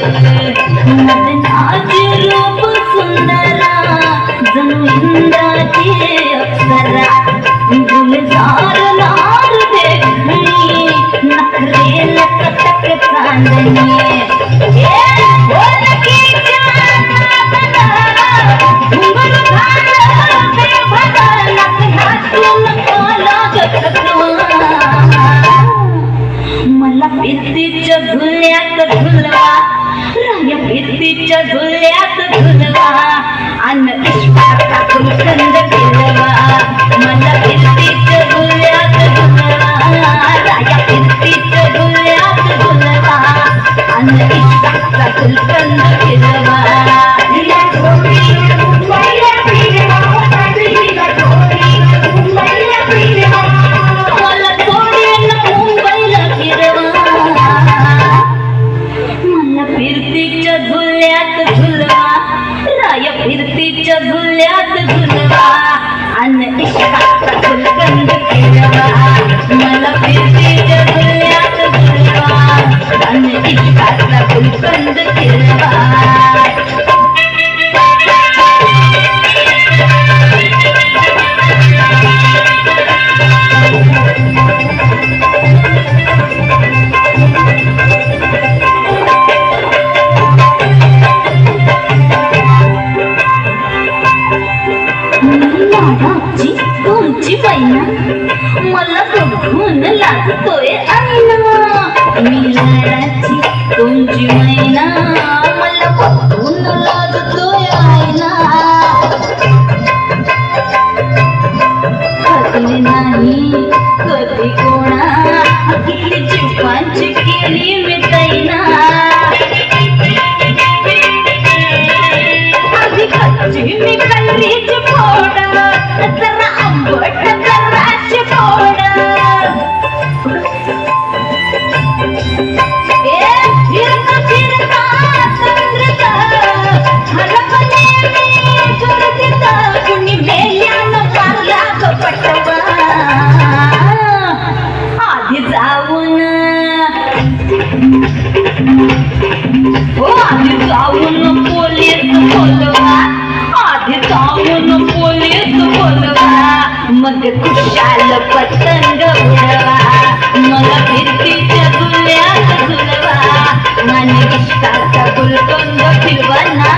मदनाचे रूप सुंदरा जणू इंद्राची अप्सरा गुलजार लाल देखणी नखरे लकटक चांदणी मला फिरतीच्या झुल्यात झुलवा राया फिरतीच्या झुल्यात झुलवा अन इश्काचा गुलकंद फिरवा मला फिरतीच्या झुल्यात झुलवा राया फिरतीच्या झुल्यात झुलवा अन इश्काचा गुलकंद फिरवा फिरतीच्या झुल्यात झुलवा राया फिरतीच्या झुल्यात झुलवा अन इश्काचा गुलकंद फिरवा मला फिरतीच्या झुल्यात झुलवा अन इश्काचा गुलकंद फिरवा तुमची मैना मला बघून लागतोय आईना मी लाडाची तुमची मैना मला बघून लागतोय आईना हसले नाही कधी कोणा किती चिपांची केली मी तैना आधी कच्ची मी कल्लीची फोड जरा आंबट जराशी फोड फिरता फिरता चंद्रिका हरपणे मी दुर्दिता कुणी मेल्यानं मारला कपटवा आधी जाऊन पोलीस बोलवा आधी जाऊन पोलीस बोलवा मग खुशाल पतंग उडवा मला फिरतीच्या झुल्यात झुलवा आणि इश्काचा गुलकंद फिरवा ना